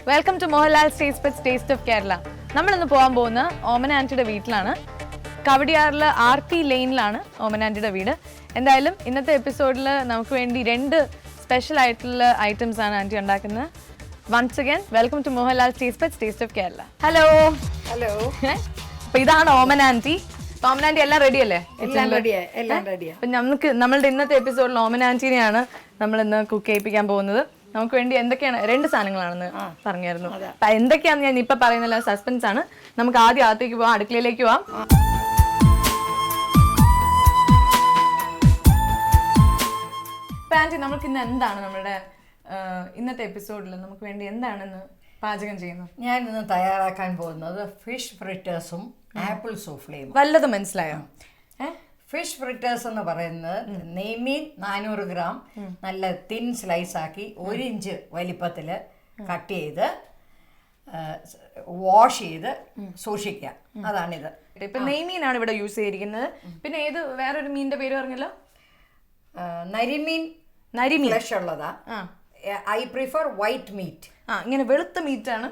Welcome to Mohanlal's taste buds taste of Kerala. നമ്മളിന്ന് പോകാൻ പോകുന്ന ഓമന ആൻറ്റിയുടെ വീട്ടിലാണ്. കവടിയാറിലെ RP ലെയിനിലാണ് ഓമന ആൻറ്റിയുടെ വീട്. എന്തായാലും ഇന്നത്തെ എപ്പിസോഡിൽ നമുക്ക് വേണ്ടി 2 സ്പെഷ്യൽ ആയിട്ടുള്ള ഐറ്റംസ് ആണ് ആൻറ്റി ഉണ്ടാക്കുന്നത്. Once again welcome to Mohanlal's taste buds taste of Kerala. Hello hello. അപ്പോൾ ഇതാണ് ഓമന ആൻറ്റി. ഓമന ആൻറ്റി എല്ലാം റെഡി അല്ലേ? അപ്പം നമ്മളുടെ ഇന്നത്തെ എപ്പിസോഡിൽ ഓമന ആൻറ്റീനെയാണ് നമ്മളിന്ന് കുക്ക് ചെയ്യിപ്പിക്കാൻ പോകുന്നത്. നമുക്ക് വേണ്ടി എന്തൊക്കെയാണ് 2 സാധനങ്ങളാണെന്ന് പറഞ്ഞായിരുന്നു. അപ്പൊ എന്തൊക്കെയാണെന്ന് ഞാൻ ഇപ്പൊ പറയുന്നില്ല, സസ്പെൻസ് ആണ്. നമുക്ക് ആദ്യം അകത്തേക്ക് പോവാം, അടുക്കളയിലേക്ക് പോവാം. ആന്റി, നമുക്ക് ഇന്ന് എന്താണ് നമ്മുടെ ഇന്നത്തെ എപ്പിസോഡിൽ നമുക്ക് വേണ്ടി എന്താണെന്ന് പാചകം ചെയ്യുന്നത്? ഞാൻ ഇന്ന് തയ്യാറാക്കാൻ പോകുന്നത് ഫിഷ് ഫ്രിറ്റേഴ്സും ആപ്പിൾ സൂഫ്ലയും. വല്ലതും മനസ്സിലായോ? ഫിഷ് ഫ്രിറ്റേഴ്സ് എന്ന് പറയുന്നത് നെയ്മീൻ 400 ഗ്രാം നല്ല തിൻ സ്ലൈസ് ആക്കി 1 ഇഞ്ച് വലിപ്പത്തിൽ കട്ട് ചെയ്ത് വാഷ് ചെയ്ത് സൂക്ഷിക്കുക. അതാണിത്. ഇപ്പൊ നെയ്മീനാണ് ഇവിടെ യൂസ് ചെയ്തിരിക്കുന്നത്. പിന്നെ ഏത് വേറൊരു മീനിന്റെ പേര് പറഞ്ഞല്ലോ? നരിമീൻ ഫ്ലഷ് ഉള്ളതാ. I prefer white meet. ഇങ്ങനെ വെളുത്ത മീറ്റാണ്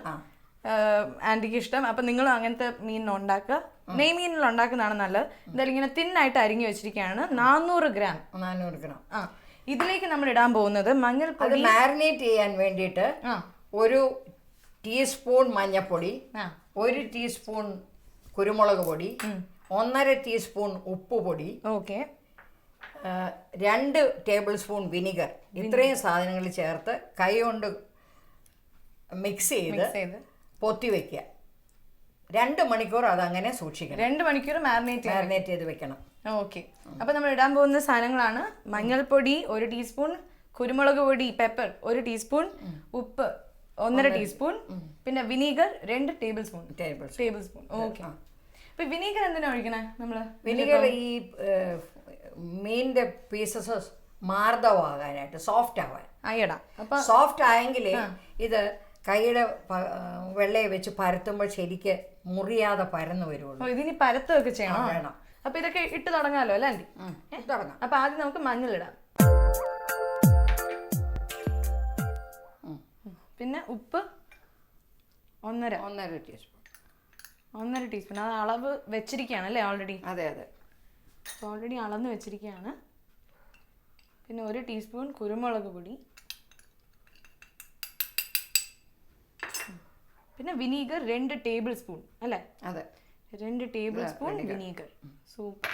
ആന്റിക്ക് ഇഷ്ടം. അപ്പൊ നിങ്ങൾ അങ്ങനത്തെ മീൻ ഉണ്ടാക്കുക. നെയ്മീനിൽ ഉണ്ടാക്കുന്നതാണ് നല്ലത്. എന്തായാലും ഇങ്ങനെ തിന്നായിട്ട് അരിഞ്ഞു വെച്ചിരിക്കുകയാണ്. 400 ഗ്രാം. ഇതിലേക്ക് നമ്മൾ ഇടാൻ പോകുന്നത് മഞ്ഞൾപ്പൊടി. മാരിനേറ്റ് ചെയ്യാൻ വേണ്ടിയിട്ട് 1 ടീസ്പൂൺ മഞ്ഞൾപ്പൊടി, 1 ടീസ്പൂൺ കുരുമുളക് പൊടി, 1.5 ടീസ്പൂൺ ഉപ്പ് പൊടി, 2 ടേബിൾ സ്പൂൺ വിനിഗർ. ഇത്രയും സാധനങ്ങൾ ചേർത്ത് കൈ കൊണ്ട് മിക്സ് ചെയ്ത് പൊത്തി വെക്കുക. 2 മണിക്കൂർ അതങ്ങനെ സൂക്ഷിക്കണം. 2 മണിക്കൂർ മാരിനേറ്റ് ചെയ്ത് വെക്കണം. ഓക്കെ. അപ്പൊ നമ്മൾ ഇടാൻ പോകുന്ന സാധനങ്ങളാണ് മഞ്ഞൾപ്പൊടി 1 ടീസ്പൂൺ, കുരുമുളക് പൊടി പെപ്പർ 1 ടീസ്പൂൺ, ഉപ്പ് 1.5 ടീസ്പൂൺ, പിന്നെ വിനീഗർ 2 ടേബിൾ സ്പൂൺ. ഓക്കെ. അപ്പൊ വിനീഗർ എന്തിനാ ഒഴിക്കണേ നമ്മള്? വിനീഗർ ഈ മീനിന്റെ പീസസ് മാർദ്ദവാകാനായിട്ട്, സോഫ്റ്റ് ആവാൻ. അപ്പൊ സോഫ്റ്റ് ആയെങ്കിലേ ഇത് കൈയുടെ വെള്ളയെ വെച്ച് പരത്തുമ്പോൾ ശരിക്ക് മുറിയാതെ പരന്നു വരുള്ളൂ. ഇതിനി പരത്തൊക്കെ ചെയ്യണം. വേണം. അപ്പൊ ഇതൊക്കെ ഇട്ട് തുടങ്ങാലോ അല്ലേ ആന്റി? തുടങ്ങാം. അപ്പൊ ആദ്യം നമുക്ക് മഞ്ഞൾ ഇടാം. പിന്നെ ഉപ്പ് 1.5 ടീസ്പൂൺ. അത് അളവ് വെച്ചിരിക്കുകയാണ് അല്ലേ ഓൾറെഡി? അതെ. ഓൾറെഡി അളന്ന് വെച്ചിരിക്കുകയാണ്. പിന്നെ 1 ടീസ്പൂൺ കുരുമുളക് പൊടി, പിന്നെ വിനീഗർ 2 ടേബിൾ സ്പൂൺ അല്ലേ? അതെ, 2 ടേബിൾ സ്പൂൺ വിനീഗർ. സൂപ്പർ.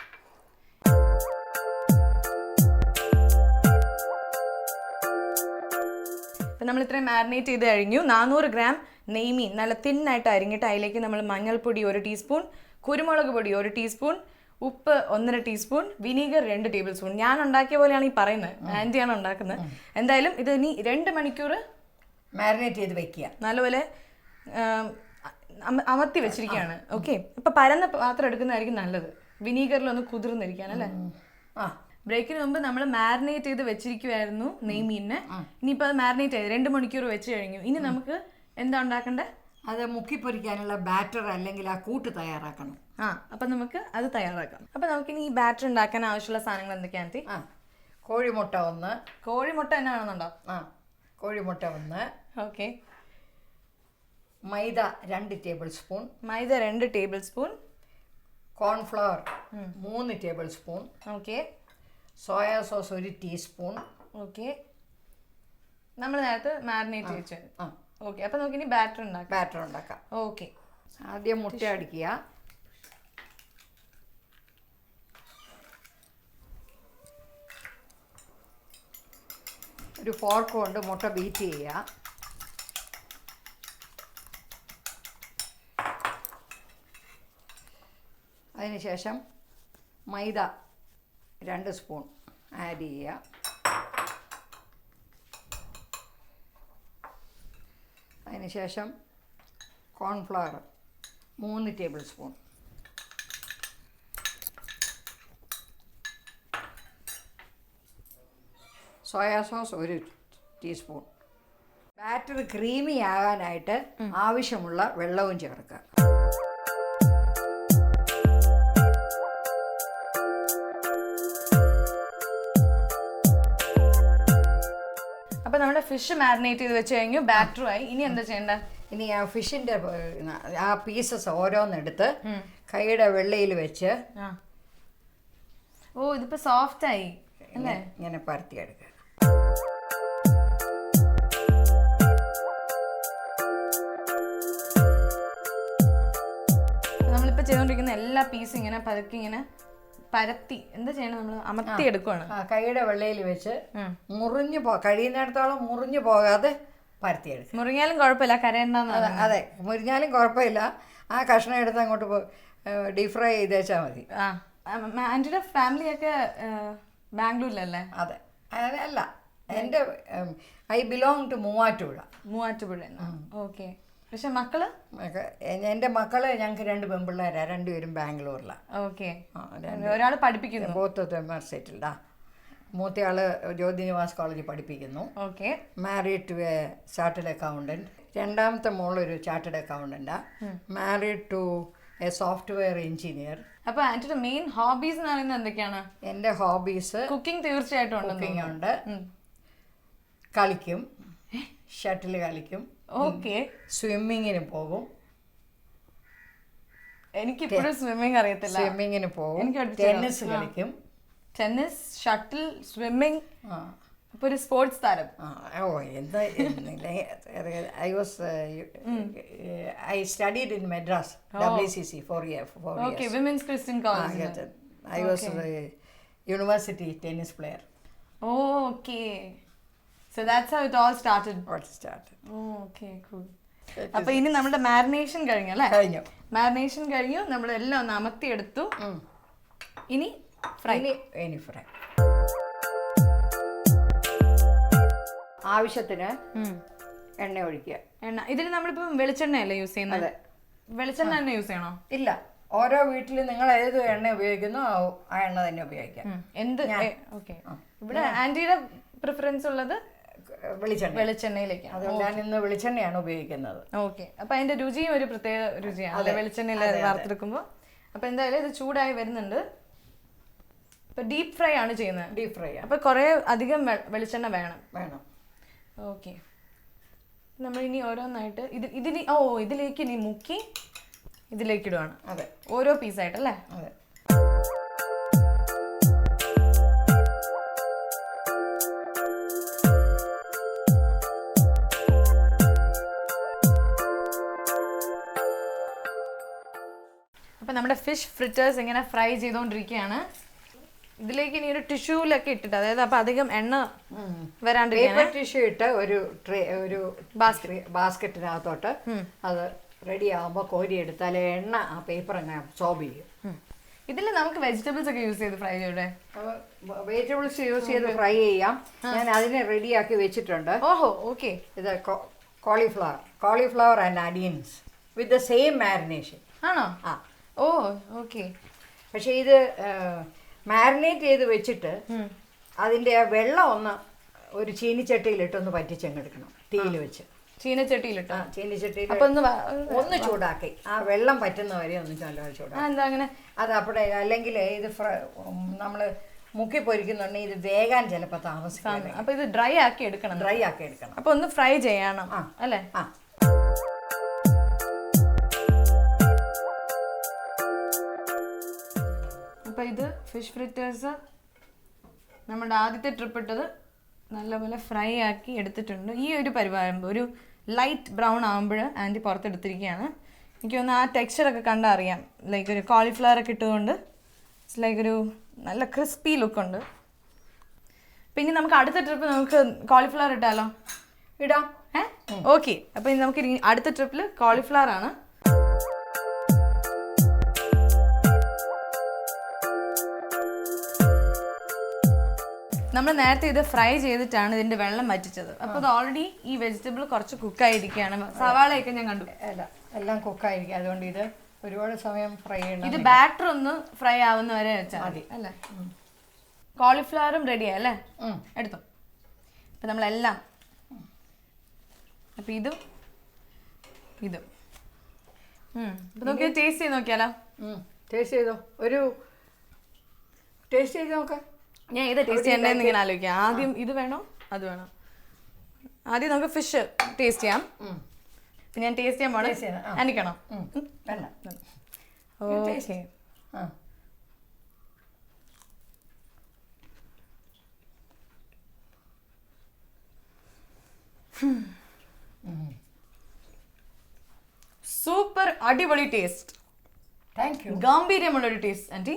അപ്പം നമ്മൾ ഇത്രയും മാരിനേറ്റ് ചെയ്ത് കഴിഞ്ഞു. 400 ഗ്രാം നെയ്മീൻ നല്ല തിന്നായിട്ട് അരിഞ്ഞിട്ട് അതിലേക്ക് നമ്മൾ മഞ്ഞൾപ്പൊടി 1 ടീസ്പൂൺ, കുരുമുളക് പൊടി 1 ടീസ്പൂൺ, ഉപ്പ് 1.5 ടീസ്പൂൺ, വിനീഗർ 2 ടേബിൾ സ്പൂൺ. ഞാൻ ഉണ്ടാക്കിയ പോലെയാണ് ഈ പറയുന്നത്, ആൻറ്റിയാണ് ഉണ്ടാക്കുന്നത്. എന്തായാലും ഇത് ഇനി 2 മണിക്കൂർ മാരിനേറ്റ് ചെയ്ത് വെക്കുക. നല്ലപോലെ അമർത്തി വെച്ചിരിക്കുകയാണ്. ഓക്കെ. അപ്പൊ പരന്ന പാത്രം എടുക്കുന്നതായിരിക്കും നല്ലത്, വിനീഗറിലൊന്ന് കുതിർന്നിരിക്കാൻ അല്ലേ? ബ്രേക്കിന് മുമ്പ് നമ്മൾ മാരിനേറ്റ് ചെയ്ത് വെച്ചിരിക്കുവായിരുന്നു നെയ്മീനിനെ. ഇനിയിപ്പോൾ അത് മാരിനേറ്റ് ചെയ്ത് 2 മണിക്കൂർ വെച്ച് കഴിഞ്ഞു. ഇനി നമുക്ക് എന്താ ഉണ്ടാക്കണ്ടേ? അത് മുക്കിപ്പൊരിക്കാനുള്ള ബാറ്റർ അല്ലെങ്കിൽ ആ കൂട്ട് തയ്യാറാക്കണം. അപ്പം നമുക്ക് അത് തയ്യാറാക്കാം. അപ്പം നമുക്കിനി ഈ ബാറ്റർ ഉണ്ടാക്കാൻ ആവശ്യമുള്ള സാധനങ്ങൾ എന്തൊക്കെയാണ്? കോഴിമുട്ട 1. കോഴിമുട്ട തന്നെ വേണമെന്നുണ്ടോ? കോഴിമുട്ട 1. ഓക്കെ. മൈദ 2 table spoon. 2 table spoon. Cornflour 3 table spoon. Okay. Soya sauce 1 teaspoon. Okay. നമ്മൾ നേരത്തെ മാരിനേറ്റ് വെച്ചു. ഓക്കെ. അപ്പം നമുക്കിനി ബാറ്റർ ഉണ്ടാക്കാം. ഓക്കെ. ആദ്യം മുട്ട അടിക്കുക. ഒരു ഫോർക്ക് കൊണ്ട് മുട്ട ബീറ്റ് ചെയ്യുക. അതിനുശേഷം മൈദ 2 സ്പൂൺ ആഡ് ചെയ്യുക. അതിനുശേഷം cornflour 3 tablespoon. Soya sauce 1 teaspoon. Batter creamy ആകാനായിട്ട് ആവശ്യമുള്ള വെള്ളവും ചേർക്കുക. ഫിഷ് മാരിനേറ്റ് ചെയ്ത് വെച്ച് കഴിഞ്ഞു, ബാറ്ററും ആയി. ഇനി എന്താ ചെയ്യണ്ടേ? ഇനി ആ ഫിഷിൻ്റെ ആ പീസസ് ഓരോന്നെടുത്ത് കൈയുടെ വെള്ളയിൽ വെച്ച് ഓ ഇതിപ്പോ സോഫ്റ്റ് ആയി അല്ലേ? ഇങ്ങനെ പരത്തിയെടുക്കുക. നമ്മളിപ്പോ ചെയ്തോണ്ടിരിക്കുന്ന എല്ലാ പീസും ഇങ്ങനെ പതുക്കെ ഇങ്ങനെ പരത്തി എന്താ ചെയ്യണം? നമ്മൾ അമർത്തി എടുക്കുവാണ്. കൈയുടെ വെള്ളയിൽ വെച്ച് കഴിയുന്നിടത്തോളം മുറിഞ്ഞു പോകാതെ പരത്തിയെടുക്കും. മുറിഞ്ഞാലും കുഴപ്പമില്ല, കരയണ്ടെന്ന്. അതെ, മുറിഞ്ഞാലും കുഴപ്പമില്ല. ആ കഷ്ണം എടുത്ത് അങ്ങോട്ട് ഡീപ് ഫ്രൈ ചെയ്തേച്ചാൽ മതി. ആന്റിയുടെ ഫാമിലിയൊക്കെ ബാംഗ്ലൂരിലല്ലേ? അതെ, അല്ല, എൻ്റെ I belong to Muvattupuzha. Okay. പക്ഷെ മക്കള്? എൻ്റെ മക്കള് ഞങ്ങൾക്ക് 2 പെൺപിള്ളേരാ, 2 പേരും ബാംഗ്ലൂരിലാണ്. ഓക്കെ. ഒരാൾ പഠിപ്പിക്കുന്നു. Both of them are settled. മൂത്തയാള് ജ്യോതിനിവാസ് കോളേജിൽ പഠിപ്പിക്കുന്നു. Okay. Married to a chartered accountant. രണ്ടാമത്തെ മോളൊരു ചാർട്ടേഡ് അക്കൗണ്ടന്റാ. Married to a software engineer. അപ്പൊ ആന്റിയുടെ മെയിൻ ഹോബീസ് എന്ന് പറയുന്നത് എന്തൊക്കെയാണ്? എൻ്റെ ഹോബീസ് കുക്കിംഗ് തീർച്ചയായിട്ടും കുക്കിംഗ് ഉണ്ട്, കളിക്കും, ഷട്ടിൽ കളിക്കും, ഓക്കെ, സ്വിമ്മിങ്ങിന് പോകും. എനിക്കിപ്പോഴും സ്വിമ്മിങ് അറിയത്തില്ല. സ്വിമ്മിങ്ങിന് പോകും, ടെന്നീസ് കളിക്കും. Tennis, shuttle, swimming. അപ്പൊ ഒരു സ്പോർട്സ് താരം. എന്താ I studied in Madras, WCC, 4 years. Okay, Women's Christian College. I was a university tennis player. Okay. So that's how it all started. Okay, cool. അപ്പൊ ഇനി നമ്മുടെ മാരിനേഷൻ കഴിഞ്ഞു അല്ലേ? മാരിനേഷൻ കഴിഞ്ഞു, നമ്മളെല്ലാം ഒന്ന് അമർത്തി എടുത്തു. ഇനി ഫ്രൈ. ആവശ്യത്തിന് എണ്ണ ഒഴിക്കുക. ഇതിൽ നമ്മളിപ്പോ വെളിച്ചെണ്ണയല്ലേ യൂസ് ചെയ്യുന്നത്? വെളിച്ചെണ്ണ തന്നെ യൂസ് ചെയ്യണോ? ഇല്ല, ഓരോ വീട്ടിലും നിങ്ങൾ ഏത് എണ്ണ ഉപയോഗിക്കുന്നോ ആ എണ്ണ തന്നെ ഉപയോഗിക്കാം. എന്ത്? ഓക്കെ. ഇവിടെ ആന്റിയുടെ പ്രിഫറൻസ് ഉള്ളത് വെളിച്ചെണ്ണയിലേക്കാണ്. അത് ഞാൻ ഇന്ന് വെളിച്ചെണ്ണയാണ് ഉപയോഗിക്കുന്നത്. ഓക്കെ. അപ്പൊ അതിന്റെ രുചിയും ഒരു പ്രത്യേക രുചിയാണ് വെളിച്ചെണ്ണയിൽ വറുത്തെടുക്കുമ്പോൾ. അപ്പൊ എന്തായാലും ഇത് ചൂടായി വരുന്നുണ്ട്. ഇപ്പൊ ഡീപ് ഫ്രൈ ആണ് ചെയ്യുന്നത്. Deep fry. അപ്പൊ കുറെ അധികം വെളിച്ചെണ്ണ വേണം. ഓക്കെ. നമ്മൾ ഇനി ഓരോന്നായിട്ട് ഇതിലേക്ക് ഇനി മുക്കി ഇതിലേക്ക് ഇടുവാണ്. അതെ, ഓരോ പീസായിട്ടല്ലേ? അതെ. അപ്പൊ നമ്മുടെ ഫിഷ് ഫ്രിറ്റേഴ്സ് ഇങ്ങനെ ഫ്രൈ ചെയ്തോണ്ടിരിക്കുകയാണ്. ഇതിലേക്ക് ഇനി ഒരു ടിഷ്യൂലൊക്കെ ഇട്ടിട്ട്, അതായത് അപ്പൊ അധികം എണ്ണ വരാണ്ടിരിക്കാൻ ടിഷ്യൂ ഇട്ട് ഒരു ബാസ്ക്കറ്റിനകത്തോട്ട് അത് റെഡി ആകുമ്പോൾ കോരി എടുത്താൽ എണ്ണ ആ പേപ്പർ അങ്ങനെ അബ്സോർബ് ചെയ്യും. ഇതിൽ നമുക്ക് വെജിറ്റബിൾസ് ഒക്കെ യൂസ് ചെയ്ത് ഫ്രൈ ചെയ്യൂടെ? വെജിറ്റബിൾസ് യൂസ് ചെയ്ത് ഫ്രൈ ചെയ്യാം. ഞാൻ അതിനെ റെഡിയാക്കി വെച്ചിട്ടുണ്ട്. ഓഹോ, ഓക്കെ. ഇത് cauliflower and audience with the same marination. ആണോ? ഓ, ഓക്കെ. പക്ഷെ ഇത് മാരിനേറ്റ് ചെയ്ത് വെച്ചിട്ട് അതിൻ്റെ വെള്ളം ഒരു ചീനിച്ചട്ടിയിലിട്ടൊന്ന് പറ്റിച്ചെടുക്കണം, തീയിൽ വെച്ച്. ചീനച്ചട്ടിയിലിട്ടോ? ചീനിച്ചട്ടിയിൽ ഒന്ന് ചൂടാക്കി ആ വെള്ളം പറ്റുന്ന വരെ ഒന്ന് ചൂടാക്കി. എന്താ അങ്ങനെ? അത് അവിടെ അല്ലെങ്കിൽ ഇത് നമ്മൾ മുക്കി പൊരിക്കുന്നുണ്ടെങ്കിൽ ഇത് വേഗാൻ ചിലപ്പോൾ താമസിക്കും. അപ്പൊ ഇത് ഡ്രൈ ആക്കി എടുക്കണം. അപ്പൊ ഒന്ന് ഫ്രൈ ചെയ്യണം അല്ലേ? അപ്പോൾ ഇത് ഫിഷ് ഫ്രിറ്റേഴ്സ് നമ്മുടെ ആദ്യത്തെ ട്രിപ്പ് ഇട്ടത് നല്ലപോലെ ഫ്രൈ ആക്കി എടുത്തിട്ടുണ്ട്. ഈ ഒരു പരിപാടി ഒരു ലൈറ്റ് ബ്രൗൺ ആകുമ്പോൾ ആൻറ്റി പുറത്തെടുത്തിരിക്കുകയാണ്. എനിക്ക് തോന്നുന്നു ആ ടെക്സ്ചറൊക്കെ കണ്ടാൽ അറിയാം. ലൈക്ക് ഒരു കോളിഫ്ലവർ ഒക്കെ ഇട്ടുകൊണ്ട് ഇറ്റ്സ് ലൈക്ക് ഒരു നല്ല ക്രിസ്പി ലുക്കുണ്ട്. പിന്നെ നമുക്ക് അടുത്ത ട്രിപ്പ് നമുക്ക് കോളിഫ്ലവർ ഇട്ടാലോ? ഇടാം. ഓക്കെ. അപ്പോൾ ഇനി നമുക്ക് അടുത്ത ട്രിപ്പിൽ കോളിഫ്ലവർ ആണ്. നമ്മൾ നേരത്തെ ഇത് ഫ്രൈ ചെയ്തിട്ടാണ് ഇതിന്റെ വെള്ളം വറ്റിച്ചത്. അപ്പോൾ അത് ഓൾറെഡി ഈ വെജിറ്റബിൾ കുറച്ച് കുക്കായിരിക്കുകയാണ്. സവാളയൊക്കെ ഞാൻ കണ്ടു എല്ലാം കുക്കായിരിക്കും. അതുകൊണ്ട് ഇത് ഒരുപാട് സമയം ഫ്രൈ ചെയ്യണം. ഇത് ബാറ്റർ ഒന്ന് ഫ്രൈ ആവുന്ന വരെ വെച്ചാൽ മതി അല്ലേ? കോളിഫ്ലവറും റെഡിയാ അല്ലേ? എടുത്തു. അപ്പം നമ്മളെല്ലാം അപ്പം ഇതും അപ്പം നമുക്ക് ടേസ്റ്റ് ചെയ്ത് നോക്കിയാലോ? ടേസ്റ്റ് ചെയ്തോ, ടേസ്റ്റ് ചെയ്ത് നോക്കാം. ഞാൻ ഇത് ടേസ്റ്റ് ചെയ്യണ്ടെന്ന് ഇങ്ങനെ ആലോചിക്കാം. ആദ്യം ഇത് വേണോ അത് വേണോ? ആദ്യം നമുക്ക് ഫിഷ് ടേസ്റ്റ് ചെയ്യാം. പിന്നെ ഞാൻ ടേസ്റ്റ് ചെയ്യാൻ പോണേ. എനിക്കണോ? ഓക്കെ. സൂപ്പർ, അടിപൊളി ടേസ്റ്റ്. Thank you. ഗാംഭീര്യമുള്ളൊരു ടേസ്റ്റ് ആൻറ്റി.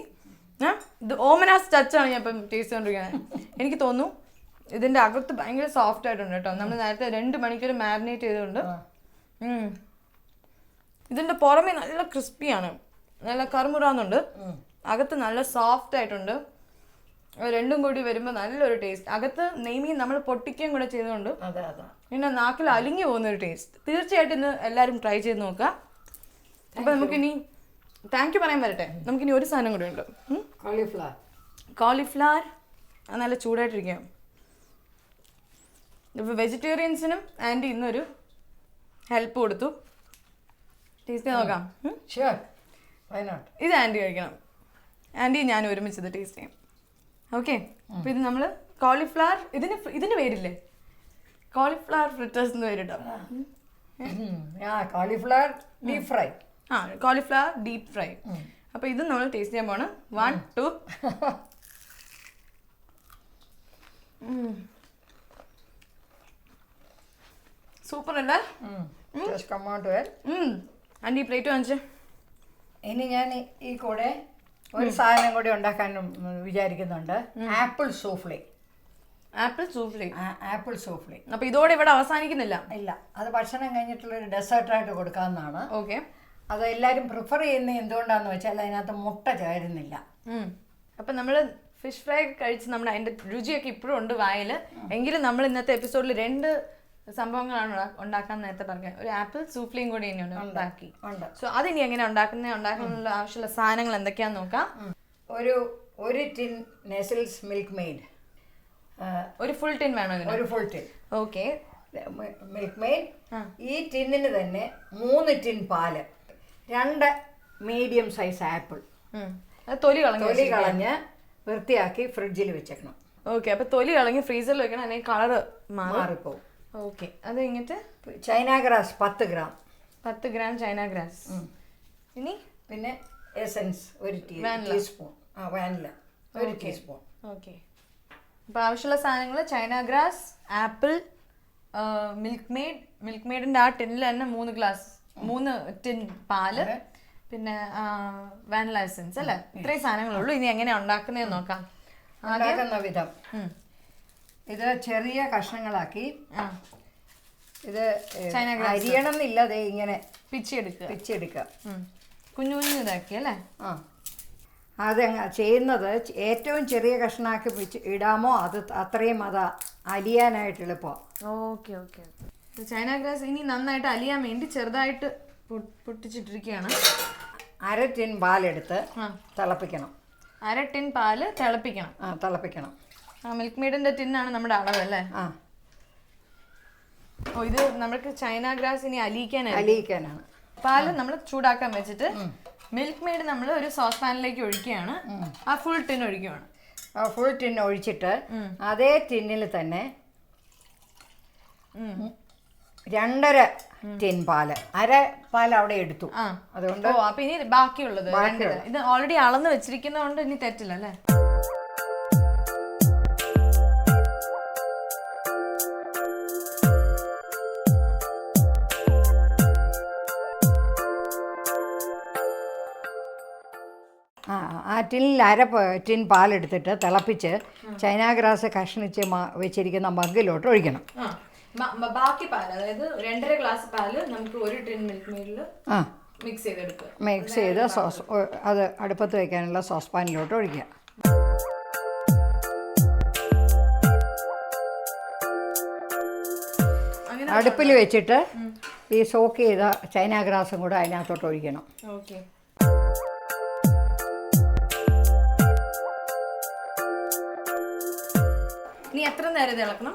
ഇത് ഓമനാസ് ടച്ചാണ് ഞാൻ ഇപ്പം ടേസ്റ്റ് ചെയ്തുകൊണ്ടിരിക്കുന്നത്. എനിക്ക് തോന്നുന്നു ഇതിൻ്റെ അകത്ത് ഭയങ്കര സോഫ്റ്റ് ആയിട്ടുണ്ട് കേട്ടോ. നമ്മൾ നേരത്തെ 2 മണിക്കൂർ മാരിനേറ്റ് ചെയ്തുകൊണ്ട്. ഇതിൻ്റെ പുറമെ നല്ല ക്രിസ്പിയാണ്, നല്ല കറുമുറാന്നുണ്ട്, അകത്ത് നല്ല സോഫ്റ്റ് ആയിട്ടുണ്ട്. രണ്ടും കൂടി വരുമ്പോൾ നല്ലൊരു ടേസ്റ്റ്. അകത്ത് നെയ്മീൻ നമ്മൾ പൊട്ടിക്കുകയും കൂടെ ചെയ്തുകൊണ്ട് പിന്നെ നാക്കിൽ അലിഞ്ഞു പോകുന്നൊരു ടേസ്റ്റ്. തീർച്ചയായിട്ടും ഇന്ന് എല്ലാവരും ട്രൈ ചെയ്ത് നോക്കുക. അപ്പം നമുക്കിനി താങ്ക് യു പറയാൻ വരട്ടെ. നമുക്കിനി ഒരു സാധനം കൂടെ ഉണ്ട്, കോളിഫ്ലവർ. അത് നല്ല ചൂടായിട്ടിരിക്കാം. ഇപ്പോൾ വെജിറ്റേറിയൻസിനും ആൻറ്റി ഇന്നൊരു ഹെൽപ്പ് കൊടുത്തു. ടേസ്റ്റ് ചെയ്ത് നോക്കാം. ഇത് ആൻറ്റി കഴിക്കണം. ആൻറ്റി ഞാൻ ഒരുമിച്ചത് ടേസ്റ്റ് ചെയ്യാം. ഓക്കെ. അപ്പോൾ ഇത് നമ്മൾ കോളിഫ്ലവർ, ഇതിന് പേരില്ലേ? കോളിഫ്ലവർ ഫ്രിറ്റേഴ്സ് എന്ന് പേരിട്ടോ. Cauliflower deep fry. Cauliflower deep fry. അപ്പോൾ ഇത് നമ്മൾ ടേസ്റ്റ് ചെയ്യാൻ പോണ്. 1 2. സൂപ്പർ അല്ലേ? ആൻറ്റി പ്ലേറ്റ് വാങ്ങിച്ചേ. ഇനി ഞാൻ ഈ കൂടെ ഒരു സാധനം കൂടി ഉണ്ടാക്കാനും വിചാരിക്കുന്നുണ്ട്. Apple souffle. Apple souffle. അപ്പോൾ ഇതോടെ ഇവിടെ അവസാനിക്കുന്നില്ല. ഇല്ല, അത് ഭക്ഷണം കഴിഞ്ഞിട്ടുള്ളൊരു ഡെസേർട്ടായിട്ട് കൊടുക്കാവുന്നതാണ്. ഓക്കെ. അത് എല്ലാവരും പ്രിഫർ ചെയ്യുന്നത് എന്തുകൊണ്ടാന്ന് വെച്ചാൽ അതിനകത്ത് മുട്ട ചേരുന്നില്ല. അപ്പം നമ്മൾ ഫിഷ് ഫ്രൈ കഴിച്ച് നമ്മുടെ അതിൻ്റെ രുചിയൊക്കെ ഇപ്പോഴും ഉണ്ട് വായിൽ. എങ്കിലും നമ്മൾ ഇന്നത്തെ എപ്പിസോഡിൽ 2 സംഭവങ്ങളാണ് ഉണ്ടാക്കാൻ നേരത്തെ പറഞ്ഞത്. ഒരു ആപ്പിൾ സൂഫ്ലയും കൂടി തന്നെയാണ് ഉണ്ടാക്കി. സോ അതിനി എങ്ങനെ ഉണ്ടാക്കാനുള്ള ആവശ്യമുള്ള സാധനങ്ങൾ എന്തൊക്കെയാന്ന് നോക്കാം. ഒരു ടിൻ നെസിൽസ് മിൽക്ക് മെയ്ഡ്. ഒരു ഫുൾ ടിൻ വേണോ? ഒരു full tin. Okay. Milk made. ഈ ടിന്നിന് തന്നെ 3 ടിൻ പാല്, 2 മീഡിയം സൈസ് ആപ്പിൾ. തൊലി കളഞ്ഞ് വൃത്തിയാക്കി ഫ്രിഡ്ജിൽ വെച്ചേക്കണം. ഓക്കെ. അപ്പൊ തൊലി കളഞ്ഞ് ഫ്രീസറിൽ വെക്കണം, അല്ലെങ്കിൽ കളറ് മാറിപ്പോവും. ഓക്കെ. അത് കഴിഞ്ഞിട്ട് China grass 10 gram. 10 gram China grass. ഇനി പിന്നെ essence 1 teaspoon. Vanilla 1 teaspoon. Okay. അപ്പോൾ ആവശ്യമുള്ള സാധനങ്ങൾ ചൈന ഗ്രാസ്, ആപ്പിൾ, മിൽക്ക് മെയ്ഡിൻ്റെ ആ ടിന്നിൽ തന്നെ 3 ടിൻ പാല്, പിന്നെ വാനില എസൻസ് അല്ലേ? ഇത്രയും സാധനങ്ങളുള്ളൂ. ഇനി എങ്ങനെയാണ് ഉണ്ടാക്കുന്നതെന്ന് നോക്കാം. ഉണ്ടാക്കുന്ന വിധം ഇത് ചെറിയ കഷ്ണങ്ങളാക്കി, ഇത് അരിയണം എന്നില്ല, അതേ ഇങ്ങനെ പിച്ചെടുക്കുക. കുഞ്ഞു കുഞ്ഞു ഇതാക്കി അല്ലേ? അത് ചെയ്യുന്നത് ഏറ്റവും ചെറിയ കഷ്ണമാക്കി ഇടാമോ അത് അത്രയും അത് അലിയാനായിട്ട് എളുപ്പം. Okay okay. ചൈന ഗ്രാസ് ഇനി നന്നായിട്ട് അലിയാൻ വേണ്ടി ചെറുതായിട്ട് പൊട്ടിച്ചിട്ടിരിക്കുകയാണ്. 1/2 ടിൻ പാലെടുത്ത് തിളപ്പിക്കണം. 1/2 ടിൻ പാല് തിളപ്പിക്കണം. തിളപ്പിക്കണം. മിൽക്ക് മെയ്ഡിന്റെ ടിന്നാണ് നമ്മുടെ അളവ് അല്ലേ? ഓ, ഇത് നമുക്ക് ചൈന ഗ്രാസ് ഇനി അലിയിക്കാനാണ്. പാല് നമ്മൾ ചൂടാക്കാൻ വെച്ചിട്ട് മിൽക്ക് മെയ്ഡ് നമ്മൾ ഒരു സോസ് പാനിലേക്ക് ഒഴിക്കുകയാണ്. ആ ഫുൾ ടിൻ ഒഴിക്കുകയാണ്. ഫുൾ ടിൻ ഒഴിച്ചിട്ട് അതേ ടിന്നിൽ തന്നെ 2.5 ടിൻ പാല്, 1/2 പാല് അവിടെ എടുത്തു. അതുകൊണ്ട് അപ്പൊ ഇനി ബാക്കിയുള്ളത് ഇത് ഓൾറെഡി അളന്ന് വെച്ചിരിക്കുന്നതുകൊണ്ട് ഇനി തെറ്റില്ല അല്ലേ? ആ ടിന്നിൽ 1/2 ടിൻ പാലെടുത്തിട്ട് തിളപ്പിച്ച് ചൈന ഗ്രാസ് കഷ്ണിച്ച് വെച്ചിരിക്കുന്ന മഗ്ഗിലോട്ട് ഒഴിക്കണം. ബാക്കി പാല്, അതായത് 2.5 ഗ്ലാസ് പാല് നമുക്ക് 1 ടിൻ മിൽക്ക് മെയ്ഡിൽ മിക്സ് ചെയ്തെടുക്കുക. മിക്സ് ചെയ്ത് അത് അടുപ്പത്ത് വയ്ക്കാനുള്ള സോസ് പാനിലോട്ട് ഒഴിക്കുക. അടുപ്പിൽ വെച്ചിട്ട് ഈ സോക്ക് ചെയ്ത ചൈന ഗ്രാസും കൂടെ അതിനകത്തോട്ട് ഒഴിക്കണം. ഓക്കെ. ഇനി എത്ര നേരം ഇളക്കണം?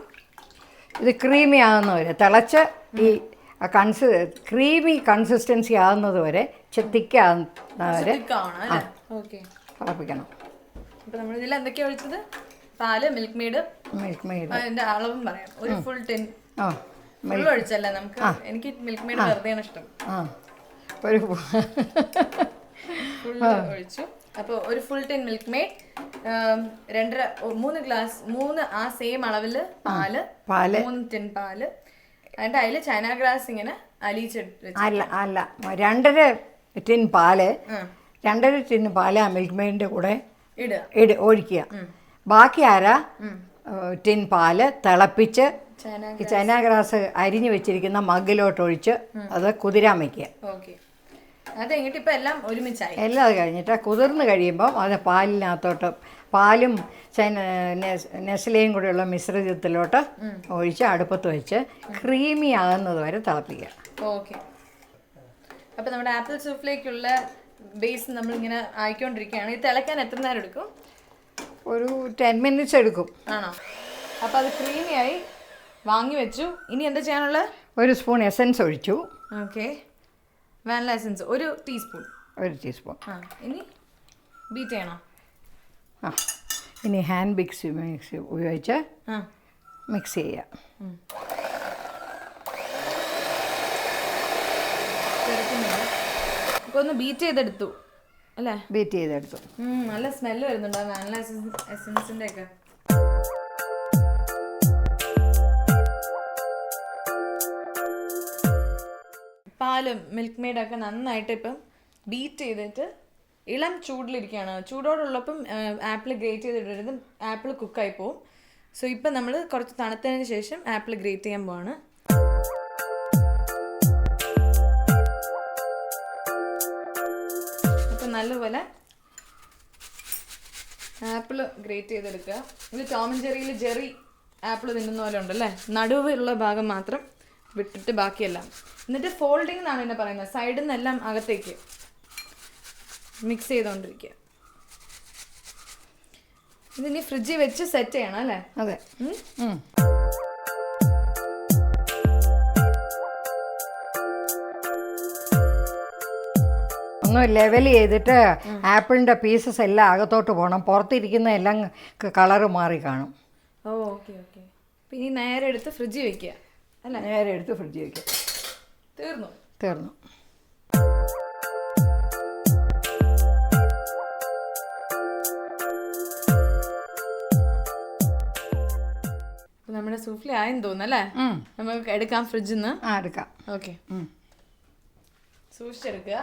ഇത് ക്രീമി ആകുന്നവരെ തിളച്ച് ഈ ക്രീമി കൺസിസ്റ്റൻസി ആകുന്നത് വരെ തിക്കാകുന്നവരെ തിളപ്പിക്കണം. അപ്പോൾ നമ്മൾ ഇതിൽ എന്തൊക്കെയാണ് ഒഴിച്ചത്? പാല്, മിൽക്ക് മെയ്ഡ്. മിൽക്ക് മെയ്ഡ് അതിൻ്റെ അളവും പറയാം. ഒരു ഫുൾ ടിൻ ആ ഫുൾ ഒഴിച്ചല്ലേ നമുക്ക്, എനിക്ക് മിൽക്ക് മെയ്ഡ് വെറുതെയാണ് ഇഷ്ടം. ആ ഒരു ഫുൾ ഒഴിച്ചു. അപ്പോൾ ഒരു full tin milk made, 3 glass, 3 ആ സെയിം അളവിൽ പാല്, 3 ടിൻ പാല്, അതിൻ്റെ അതിൽ ചൈന ഗ്രാസ് ഇങ്ങനെ അലിയിച്ചിട്ട് അല്ല 2.5 ടിൻ പാല്, 2.5 ടിൻ പാല് ആ മിൽക്ക് മെയ്ഡിൻ്റെ കൂടെ ഒഴിക്കുക. ബാക്കി 1/2 ടിൻ പാല് തിളപ്പിച്ച് ചൈന ഗ്രാസ് അരിഞ്ഞു വെച്ചിരിക്കുന്ന മഗ്ഗിലോട്ട് ഒഴിച്ച് അത് കുതിരാൻ വയ്ക്കുക. ഓക്കെ, അത് കഴിഞ്ഞിട്ട് ഇപ്പം എല്ലാം ഒരുമിച്ചായി. എല്ലാം അത് കഴിഞ്ഞിട്ട് കുതിർന്ന് കഴിയുമ്പം അത് പാലിനകത്തോട്ട് പാലും നെസ്ലയും കൂടെയുള്ള മിശ്രിതത്തിലോട്ട് ഒഴിച്ച് അടുപ്പത്ത് വെച്ച് ക്രീമി ആകുന്നത് വരെ തിളപ്പിക്കുക. ഓക്കെ, അപ്പം നമ്മുടെ ആപ്പിൾ സൂഫ്ലേക്കുള്ള ബേസ് നമ്മളിങ്ങനെ ആയിക്കൊണ്ടിരിക്കുകയാണ്. ഇത് തിളയ്ക്കാൻ എത്ര നേരം എടുക്കും? ഒരു 10 മിനിറ്റ്സ് എടുക്കും. ആണോ? അപ്പം അത് ക്രീമിയായി വാങ്ങി വെച്ചു. ഇനി എന്താ ചെയ്യാനുള്ളത്? 1 സ്പൂൺ എസൻസ് ഒഴിച്ചു. Okay, vanilla essence 1 teaspoon. 1 teaspoon. ഇനി ബീറ്റ് ചെയ്യണോ? ഇനി ഹാൻഡ് മിക്സി ഉപയോഗിച്ച് മിക്സ് ചെയ്യുക. ഇപ്പോൾ ഒന്ന് ബീറ്റ് ചെയ്തെടുത്തു അല്ലേ? ബീറ്റ് ചെയ്തെടുത്തു. നല്ല സ്മെല്ല് വരുന്നുണ്ട് വാനില എസൻസിൻ്റെ ഒക്കെ. പാലും മിൽക്ക് മെയ്ഡൊക്കെ നന്നായിട്ട് ഇപ്പം ബീറ്റ് ചെയ്തിട്ട് ഇളം ചൂടിലിരിക്കുകയാണ്. ചൂടോടുള്ളപ്പം ആപ്പിൾ ഗ്രേറ്റ് ചെയ്തിട്ട് ആപ്പിൾ കുക്കായി പോവും. സോ ഇപ്പം നമ്മൾ കുറച്ച് തണുത്തതിന് ശേഷം ആപ്പിൾ ഗ്രേറ്റ് ചെയ്യാൻ പോവാണ്. അപ്പം നല്ലപോലെ ആപ്പിൾ ഗ്രേറ്റ് ചെയ്തെടുക്കുക. ഇത് ടോം ആൻഡ് ജെറിയിൽ ജെറി ആപ്പിൾ തിന്നുന്ന പോലെ ഉണ്ടല്ലേ, നടുവുള്ള ഭാഗം മാത്രം വിട്ടിട്ട് ബാക്കിയെല്ലാം. എന്നിട്ട് ഫോൾഡിങ് എന്നാണ് എന്നെ പറയുന്നത്, സൈഡിൽ നിന്നെല്ലാം അകത്തേക്ക് മിക്സ് ചെയ്തുകൊണ്ടിരിക്കുക. ഇതിനി ഫ്രിഡ്ജിൽ വെച്ച് സെറ്റ് ചെയ്യണം അല്ലേ? അതെ. ഒന്ന് ലെവൽ ചെയ്തിട്ട് ആപ്പിളിൻ്റെ പീസസ് എല്ലാം അകത്തോട്ട് പോകണം. പുറത്തിരിക്കുന്ന എല്ലാം കളറ് മാറി കാണും. Okay okay. പിന്നെ നേരെ എടുത്ത് ഫ്രിഡ്ജിൽ വെക്കുക അല്ലേ? നേരെ എടുത്ത് ഫ്രിഡ്ജിൽ വെക്കുക. തീർന്നു. നമ്മുടെ സൂഫ്ലി ആയെന്ന് തോന്നുന്നല്ലേ? നമുക്ക് എടുക്കാം ഫ്രിഡ്ജിൽ നിന്ന്. എടുക്കാം. ഓക്കെ, സൂക്ഷിച്ചെടുക്കുക.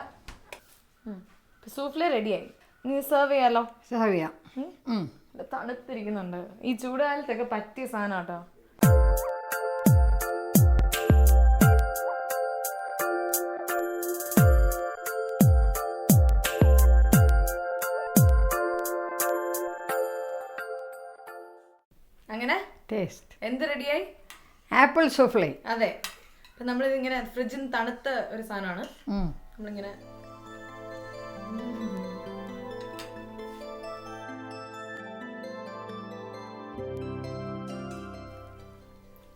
സൂഫ്ലി റെഡിയായി. ഇനി സെർവ് ചെയ്യാലോ? സെർവ് ചെയ്യാം. തണുത്തിരിക്കുന്നുണ്ട്. ഈ ചൂടുകാലത്തൊക്കെ പറ്റിയ സാധനം കേട്ടോ. അങ്ങനെ ടേസ്റ്റ് എന്ത് റെഡിയായി? ആപ്പിൾ സൂഫ്ലി. അതെ. അപ്പം നമ്മളിതിങ്ങനെ ഫ്രിഡ്ജിൽ നിന്ന് തണുത്ത ഒരു സാധനമാണ്. നമ്മളിങ്ങനെ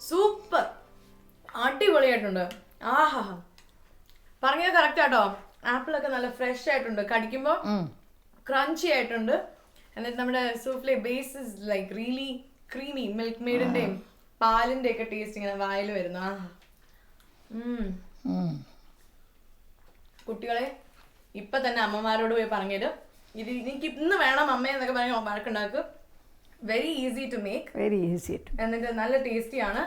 സൂപ്പർ, അടിപൊളിയായിട്ടുണ്ട്. ആഹാ, പറഞ്ഞത് കറക്റ്റ് ആട്ടോ. ആപ്പിളൊക്കെ നല്ല ഫ്രഷ് ആയിട്ടുണ്ട്, കടിക്കുമ്പോൾ ക്രഞ്ചി ആയിട്ടുണ്ട്. എന്നിട്ട് നമ്മുടെ souffle base is like really creamy. Milk മെയ്ഡിന്റെയും പാലിന്റെ ഒക്കെ ടേസ്റ്റ് ഇങ്ങനെ വായിൽ വരുന്നു. ആഹാ. കുട്ടികളെ ഇപ്പൊ തന്നെ അമ്മമാരോട് പോയി പറഞ്ഞത് ഇത് എനിക്ക് ഇന്ന് വേണം അമ്മ എന്നൊക്കെ പറഞ്ഞ് വഴക്കുണ്ടാക്കും. Very easy to make. എന്നിട്ട് നല്ല ടേസ്റ്റിയാണ്.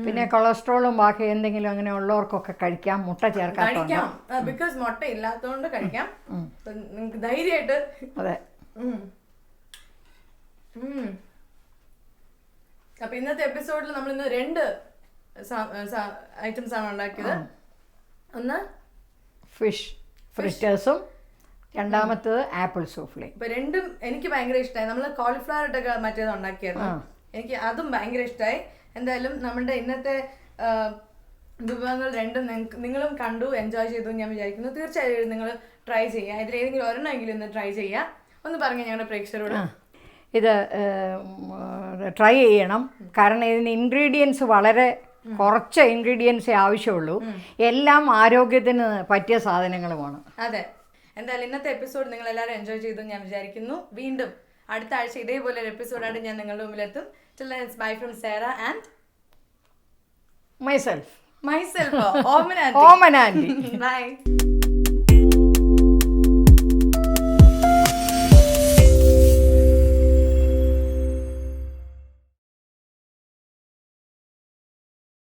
പിന്നെ കൊളസ്ട്രോളും ബാക്കി എന്തെങ്കിലും അങ്ങനെ ഉള്ളവർക്കൊക്കെ കഴിക്കാം. മുട്ട കഴിക്കാം, ബിക്കോസ് മുട്ട ഇല്ലാത്തതുകൊണ്ട് കഴിക്കാം. നിങ്ങൾക്ക് ധൈര്യമായിട്ട്. അതെ. അപ്പൊ ഇന്നത്തെ എപ്പിസോഡിൽ നമ്മൾ ഇന്ന് 2 ഐറ്റംസ് ആണ് ഉണ്ടാക്കിയത്. ഒന്ന് ഫിഷ് ഫ്രിറ്റേഴ്സും, രണ്ടാമത്തത് ആപ്പിൾ സൂഫ്ലി. ഇപ്പൊ രണ്ടും എനിക്ക് ഭയങ്കര ഇഷ്ടമായി. നമ്മൾ കോളിഫ്ലവർ ഇട്ടൊക്കെ മറ്റേത് ഉണ്ടാക്കിയായിരുന്നു, എനിക്ക് അതും ഭയങ്കര ഇഷ്ടമായി. എന്തായാലും നമ്മുടെ ഇന്നത്തെ വിഭവങ്ങൾ രണ്ടും നിങ്ങളും കണ്ടു എൻജോയ് ചെയ്തു ഞാൻ വിചാരിക്കുന്നു. തീർച്ചയായും നിങ്ങൾ ട്രൈ ചെയ്യുക. ഇതിലേതെങ്കിലും ഒരെണ്ണമെങ്കിലും ഇന്ന് ട്രൈ ചെയ്യുക. ഒന്ന് പറഞ്ഞ ഞങ്ങളുടെ പ്രേക്ഷകരോട് ഇത് ട്രൈ ചെയ്യണം. കാരണം ഇതിന് ഇൻഗ്രീഡിയൻസ് വളരെ കുറച്ച് ഇൻഗ്രീഡിയൻസേ ആവശ്യമുള്ളൂ. എല്ലാം ആരോഗ്യത്തിന് പറ്റിയ സാധനങ്ങളുമാണ്. അതെ. എന്തായാലും ഇന്നത്തെ എപ്പിസോഡ് നിങ്ങൾ എല്ലാവരും എൻജോയ് ചെയ്തു ഞാൻ വിചാരിക്കുന്നു. വീണ്ടും അടുത്ത ആഴ്ച ഇതേപോലെ ഒരു എപ്പിസോഡായിട്ട് ഞാൻ നിങ്ങളുടെ മുമ്പിലെത്തും. Till then, it's bye from Sarah and myself myself Omana Omana aunty by